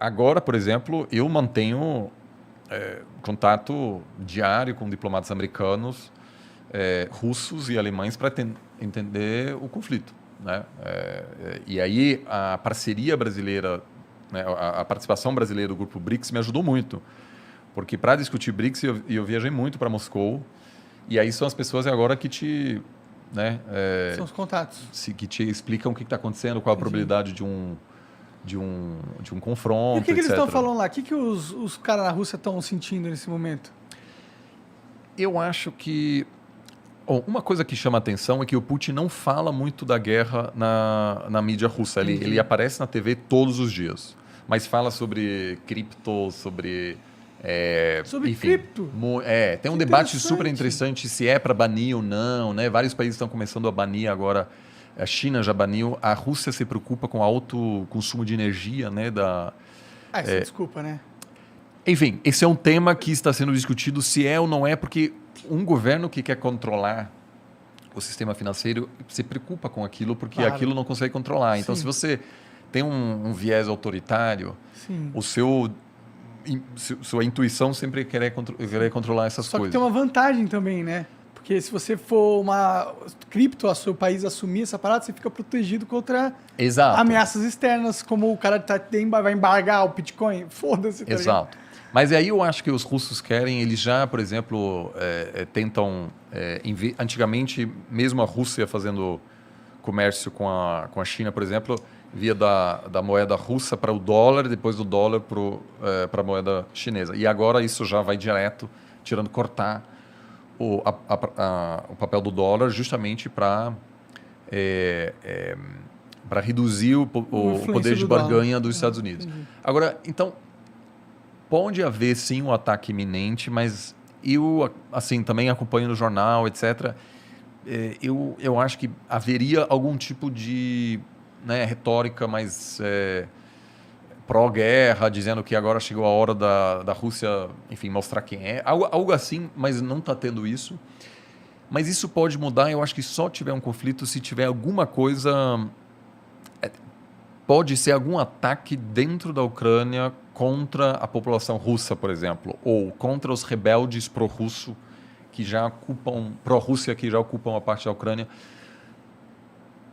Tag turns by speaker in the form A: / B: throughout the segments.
A: Agora, por exemplo, eu mantenho contato diário com diplomatas americanos, russos e alemães para entender o conflito, né? E aí a parceria brasileira, né, a participação brasileira do grupo BRICS me ajudou muito, porque para discutir BRICS eu viajei muito para Moscou, e aí são as pessoas agora que te, né,
B: São os contatos.
A: que te explicam o que está acontecendo, qual a probabilidade de um confronto,
B: E o que eles
A: etc.
B: estão falando lá? O que os caras na Rússia estão sentindo nesse momento?
A: Eu acho que uma coisa que chama atenção é que o Putin não fala muito da guerra na mídia russa. Ele aparece na TV todos os dias, mas fala sobre cripto, sobre...
B: Sobre
A: enfim,
B: cripto?
A: Tem um
B: Que
A: debate
B: interessante.
A: super interessante se é para banir ou não, né? Vários países estão começando a banir agora. A China já baniu. A Rússia se preocupa com alto consumo de energia, né?
B: Desculpa, né?
A: Enfim, esse é um tema que está sendo discutido se é ou não é, porque um governo que quer controlar o sistema financeiro se preocupa com aquilo, porque
B: Claro.
A: aquilo não consegue controlar. Então,
B: Sim.
A: se você tem um viés autoritário,
B: Sim.
A: sua intuição sempre é querer controlar essas
B: Só que
A: coisas.
B: tem uma vantagem também, né? Porque se você for uma cripto, o seu país assumir essa parada, você fica protegido contra
A: Exato.
B: ameaças externas, como o cara vai embargar o Bitcoin. Foda-se, tá ligado?
A: Exato. Mas aí eu acho que os russos querem, eles já, por exemplo, tentam... antigamente, mesmo a Rússia fazendo comércio com a China, por exemplo, via da moeda russa para o dólar, depois do dólar para a moeda chinesa. E agora isso já vai direto, cortar o papel do dólar justamente para reduzir o poder de barganha dos Estados Unidos.
B: Entendi.
A: Agora, então, pode haver sim um ataque iminente, mas eu, assim, também acompanho no jornal, etc., eu acho que haveria algum tipo de, né, retórica mais pró-guerra, dizendo que agora chegou a hora da Rússia, enfim, mostrar quem é. Algo assim, mas não está tendo isso. Mas isso pode mudar, eu acho que só tiver um conflito se tiver alguma coisa... Pode ser algum ataque dentro da Ucrânia contra a população russa, por exemplo, ou contra os rebeldes pró-russo que já ocupam, pró-Rússia que já ocupam a parte da Ucrânia.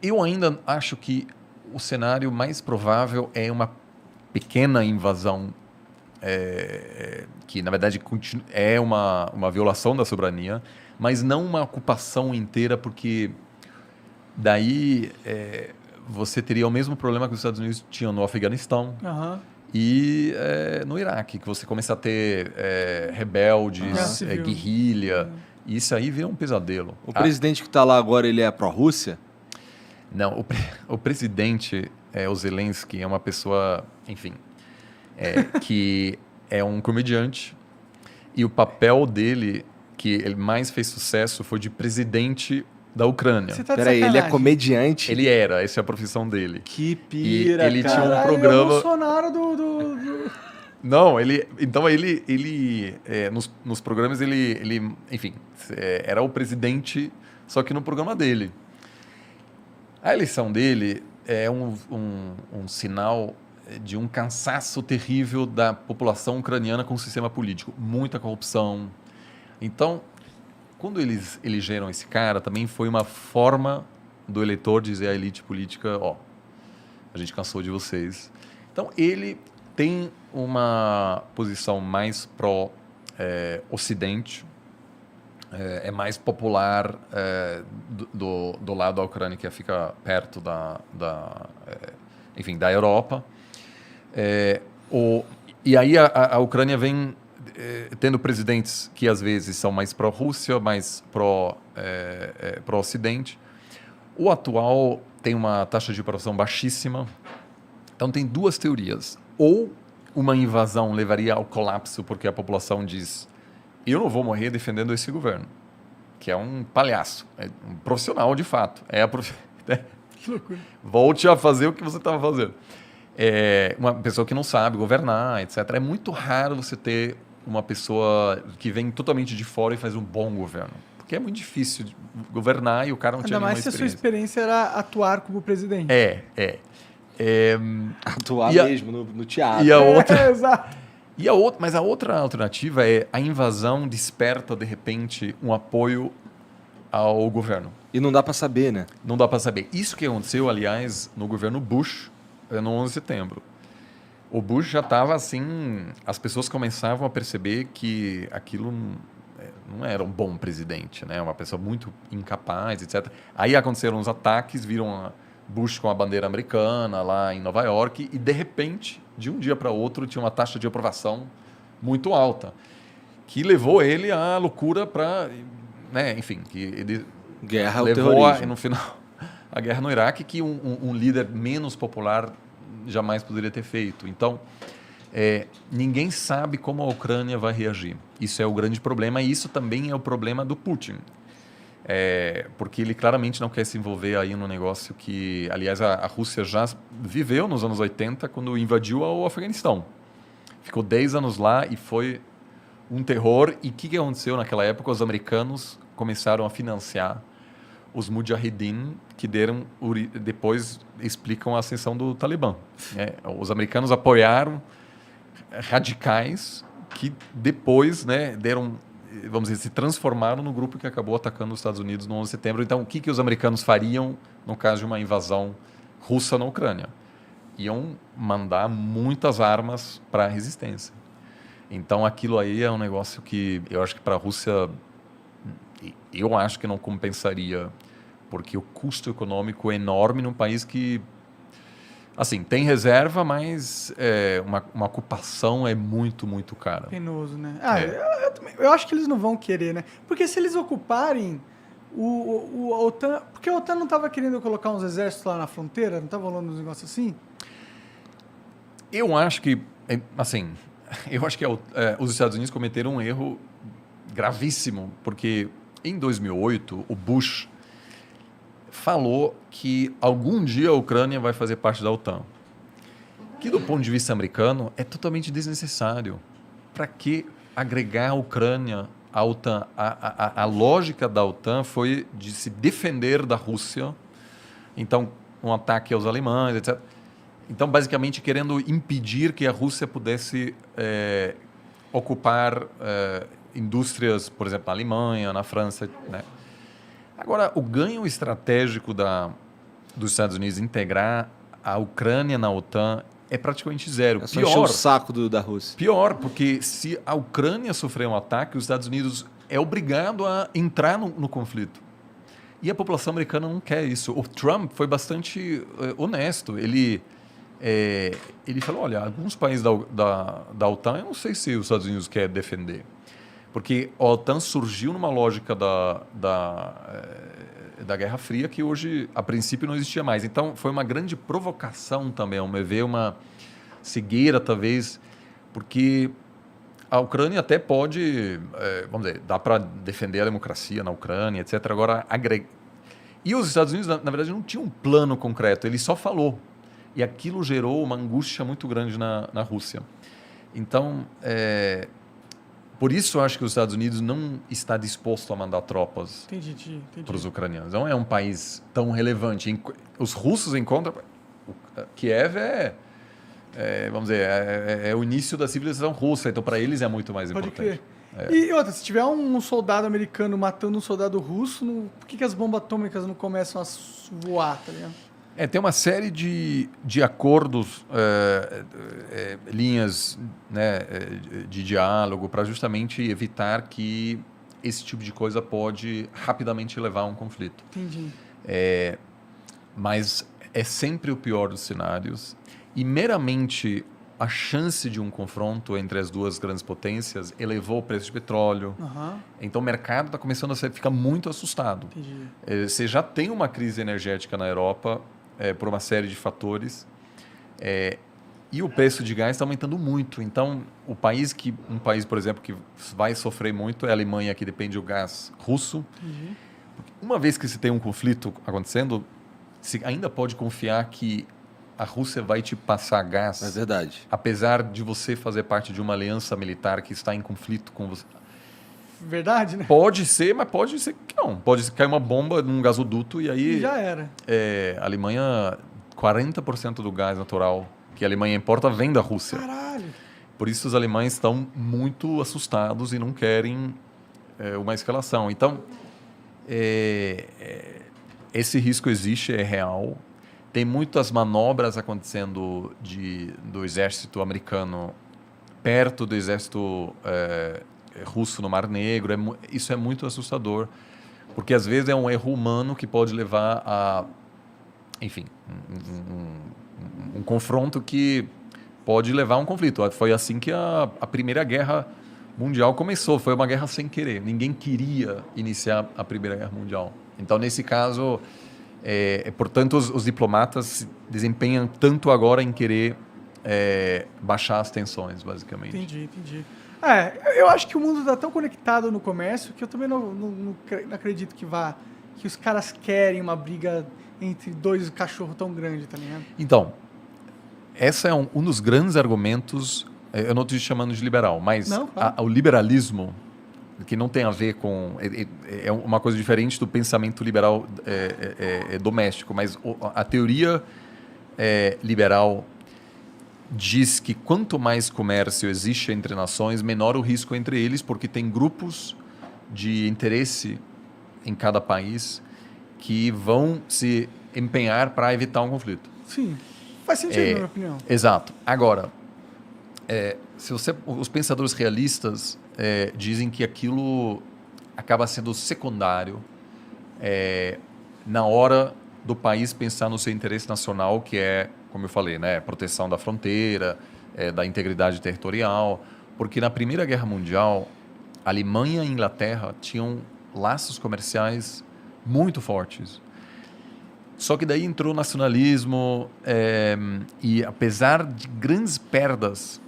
A: Eu ainda acho que o cenário mais provável é uma pequena invasão, que na verdade é uma violação da soberania, mas não uma ocupação inteira, porque daí você teria o mesmo problema que os Estados Unidos tinham no Afeganistão.
B: Aham.
A: E no Iraque, que você começa a ter rebeldes, guerrilha. E isso aí vira um pesadelo.
C: O presidente que está lá agora, ele é pró-Rússia?
A: Não, o presidente, o Zelensky, é uma pessoa, enfim, que é um comediante. E o papel dele, que ele mais fez sucesso, foi de presidente da Ucrânia.
B: Você tá de
C: Peraí, ele é
B: sacanagem.
C: comediante?
A: Ele era, essa é a profissão dele.
C: Que pira,
A: ele
C: cara.
A: tinha um
B: Caralho,
A: programa...
B: É o Bolsonaro do...
A: Não, então ele nos programas ele enfim, era o presidente, só que no programa dele. A eleição dele é um sinal de um cansaço terrível da população ucraniana com o sistema político, muita corrupção. Então, quando eles elegeram esse cara, também foi uma forma do eleitor dizer à elite política, a gente cansou de vocês. Então, ele tem uma posição mais pró-Ocidente, é mais popular do lado da Ucrânia, que fica perto enfim, da Europa. E aí a Ucrânia vem tendo presidentes que às vezes são mais pró-Rússia, mais pró-Ocidente. O atual tem uma taxa de aprovação baixíssima. Então tem duas teorias. Ou uma invasão levaria ao colapso porque a população diz: eu não vou morrer defendendo esse governo, que é um palhaço, é um profissional de fato.
B: Que loucura.
A: Volte a fazer o que você estava fazendo. Uma pessoa que não sabe governar, etc. É muito raro você ter uma pessoa que vem totalmente de fora e faz um bom governo. Porque é muito difícil governar e o cara não tinha
B: Ainda
A: nenhuma
B: mais se a sua
A: experiência.
B: experiência era atuar como presidente.
C: Atuar
A: E a-
C: mesmo no teatro.
A: E a outra,
B: Exato.
A: mas a outra alternativa é a invasão desperta, de repente, um apoio ao governo.
C: E não dá pra saber, né?
A: Não dá para saber. Isso que aconteceu, aliás, no governo Bush, no 11 de setembro. O Bush já estava assim, as pessoas começavam a perceber que aquilo não era um bom presidente, né? Uma pessoa muito incapaz, etc. Aí aconteceram os ataques, viram Bush com a bandeira americana lá em Nova York e, de repente, de um dia para outro, tinha uma taxa de aprovação muito alta, que levou ele à loucura para, né? Enfim, que ele
C: Guerra ao
A: levou
C: terrorismo.
A: no final a guerra no Iraque, que um líder menos popular jamais poderia ter feito. Então, ninguém sabe como a Ucrânia vai reagir. Isso é o grande problema e isso também é o problema do Putin. Porque ele claramente não quer se envolver aí no negócio que, aliás, a Rússia já viveu nos anos 80 quando invadiu o Afeganistão. Ficou 10 anos lá e foi um terror. E o que aconteceu naquela época? Os americanos começaram a financiar os Mujahideen, que depois explicam a ascensão do Talibã. Os americanos apoiaram radicais que depois, né, vamos dizer, se transformaram no grupo que acabou atacando os Estados Unidos no 11 de setembro. Então, o que os americanos fariam no caso de uma invasão russa na Ucrânia? Iam mandar muitas armas para a resistência. Então, aquilo aí é um negócio que eu acho que para a Rússia, eu acho que não compensaria, porque o custo econômico é enorme num país que, assim, tem reserva, mas uma ocupação é muito, muito cara.
B: Penoso, né? Eu acho que eles não vão querer, né? Porque se eles ocuparem a OTAN... Porque a OTAN não estava querendo colocar uns exércitos lá na fronteira? Não estava rolando uns negócios assim?
A: Eu acho que, assim, os Estados Unidos cometeram um erro gravíssimo, porque em 2008 o Bush falou que algum dia a Ucrânia vai fazer parte da OTAN. Que do ponto de vista americano é totalmente desnecessário. Para que agregar a Ucrânia à OTAN? A lógica da OTAN foi de se defender da Rússia, então um ataque aos alemães, etc. Então, basicamente, querendo impedir que a Rússia pudesse ocupar indústrias, por exemplo, na Alemanha, na França, né? Agora, o ganho estratégico dos Estados Unidos integrar a Ucrânia na OTAN é praticamente zero.
C: É só encher o saco da Rússia.
A: Pior, porque se a Ucrânia sofrer um ataque, os Estados Unidos é obrigado a entrar no conflito. E a população americana não quer isso. O Trump foi bastante honesto. Ele falou, olha, alguns países da OTAN, eu não sei se os Estados Unidos querem defender. Porque a OTAN surgiu numa lógica da Guerra Fria que hoje, a princípio, não existia mais. Então, foi uma grande provocação também, ao meu ver, uma cegueira, talvez, porque a Ucrânia até pode, vamos dizer, dá para defender a democracia na Ucrânia, etc. Agora, E os Estados Unidos, na verdade, não tinham um plano concreto, ele só falou. E aquilo gerou uma angústia muito grande na Rússia. Então, por isso eu acho que os Estados Unidos não está disposto a mandar tropas para os ucranianos. Não é um país tão relevante. Os russos encontram... Kiev vamos dizer, é o início da civilização russa, então para eles é muito mais
B: Pode
A: importante.
B: crer. E outra, se tiver um soldado americano matando um soldado russo, por que as bombas atômicas não começam a voar, tá ligado?
A: Tem uma série de acordos, linhas, né, de diálogo para justamente evitar que esse tipo de coisa pode rapidamente levar a um conflito.
B: Entendi.
A: Mas é sempre o pior dos cenários e meramente a chance de um confronto entre as duas grandes potências elevou o preço de petróleo.
B: Uhum.
A: Então o mercado está começando a ficar muito assustado.
B: Entendi.
A: Você já tem uma crise energética na Europa por uma série de fatores e o preço de gás está aumentando muito. Então um país, por exemplo, que vai sofrer muito é a Alemanha, que depende do gás russo.
B: Entendi.
A: Uma vez que você tem um conflito acontecendo, você ainda pode confiar que a Rússia vai te passar gás.
C: É verdade.
A: Apesar de você fazer parte de uma aliança militar que está em conflito com você.
B: Verdade, né?
A: Pode ser, mas pode ser que não. Pode cair uma bomba num gasoduto e aí...
B: Já era.
A: A Alemanha 40% do gás natural que a Alemanha importa vem da Rússia.
B: Caralho.
A: Por isso os alemães estão muito assustados e não querem uma escalação. Então, esse risco existe, é real. Tem muitas manobras acontecendo do exército americano perto do exército russo no Mar Negro. Isso é muito assustador, porque às vezes é um erro humano que pode levar a, enfim, um confronto que pode levar a um conflito. Foi assim que a Primeira Guerra Mundial começou. Foi uma guerra sem querer. Ninguém queria iniciar a Primeira Guerra Mundial. Então, nesse caso, portanto, os diplomatas se desempenham tanto agora em querer baixar as tensões, basicamente.
B: Entendi. Eu acho que o mundo está tão conectado no comércio que eu também não acredito que os caras querem uma briga entre dois cachorros tão grandes, tá ligado?
A: Então, esse é um dos grandes argumentos. Eu não estou te chamando de liberal, mas
B: não, claro.
A: O liberalismo, que não tem a ver com... É uma coisa diferente do pensamento liberal doméstico, mas a teoria liberal diz que quanto mais comércio existe entre nações, menor o risco entre eles, porque tem grupos de interesse em cada país que vão se empenhar para evitar um conflito.
B: Sim, faz sentido, na minha opinião.
A: Exato. Agora, os pensadores realistas dizem que aquilo acaba sendo secundário na hora do país pensar no seu interesse nacional, que é, como eu falei, né, proteção da fronteira, da integridade territorial, porque na Primeira Guerra Mundial, a Alemanha e a Inglaterra tinham laços comerciais muito fortes. Só que daí entrou o nacionalismo e, apesar de grandes perdas,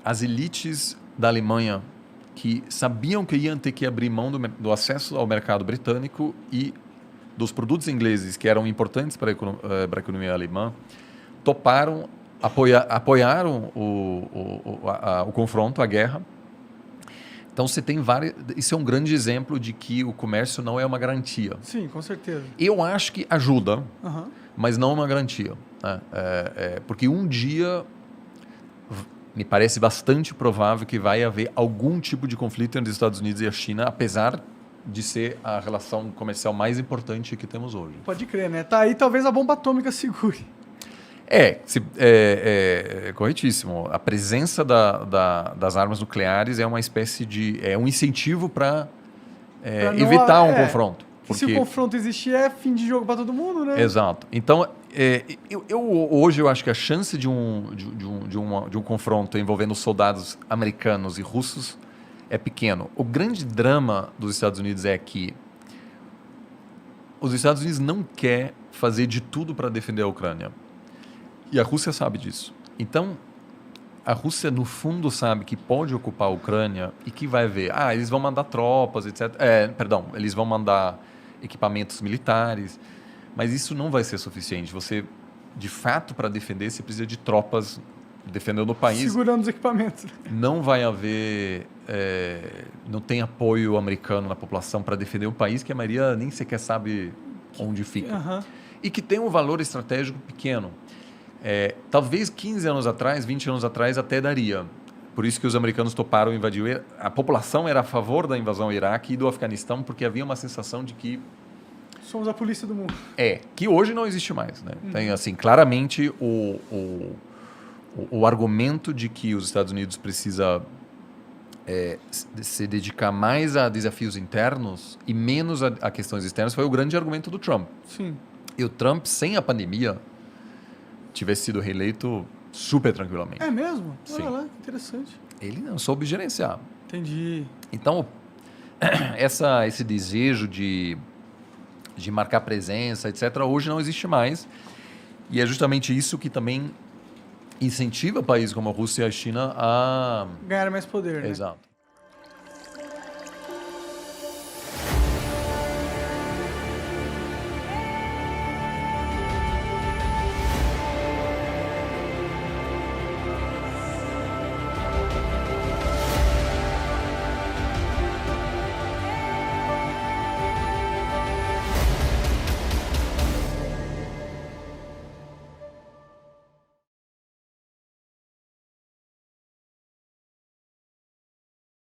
A: as elites da Alemanha, que sabiam que iam ter que abrir mão do acesso ao mercado britânico e dos produtos ingleses, que eram importantes para a economia alemã, toparam, apoiaram o confronto, a guerra. Então, você tem vários... Isso é um grande exemplo de que o comércio não é uma garantia.
B: Sim, com certeza.
A: Eu acho que ajuda, mas não é uma garantia. Né? Porque um dia me parece bastante provável que vai haver algum tipo de conflito entre os Estados Unidos e a China, apesar de ser a relação comercial mais importante que temos hoje.
B: Pode crer, né? Tá aí, talvez a bomba atômica segure.
A: Corretíssimo. A presença das armas nucleares é uma espécie de... É um incentivo para evitar um confronto.
B: Porque... Se o confronto existir, é fim de jogo para todo mundo, né?
A: Exato. Então, hoje eu acho que a chance de um confronto envolvendo soldados americanos e russos é pequeno. O grande drama dos Estados Unidos é que os Estados Unidos não quer fazer de tudo para defender a Ucrânia. E a Rússia sabe disso. Então, a Rússia, no fundo, sabe que pode ocupar a Ucrânia e que vai ver... eles vão mandar tropas, etc. Eles vão mandar equipamentos militares, mas isso não vai ser suficiente. Você, de fato, para defender, você precisa de tropas defendendo o país.
B: Segurando os equipamentos.
A: Não vai haver... não tem apoio americano na população para defender um país que a maioria nem sequer sabe onde fica. E que tem um valor estratégico pequeno. Talvez 15 anos atrás, 20 anos atrás, até daria. Por isso que os americanos toparam invadir. A população era a favor da invasão ao Iraque e do Afeganistão, porque havia uma sensação de que...
B: Somos a polícia do mundo.
A: Que hoje não existe mais. Né? Tem, assim, claramente o argumento de que os Estados Unidos precisa se dedicar mais a desafios internos e menos a questões externas foi o grande argumento do Trump.
B: Sim.
A: E o Trump, sem a pandemia, tivesse sido reeleito super tranquilamente.
B: É mesmo?
A: Sim.
B: Olha lá, que interessante.
A: Ele não soube gerenciar.
B: Entendi.
A: Então, esse desejo de marcar presença, etc., hoje não existe mais. E é justamente isso que também incentiva países como a Rússia e a China a...
B: ganhar mais poder, né?
A: Exato.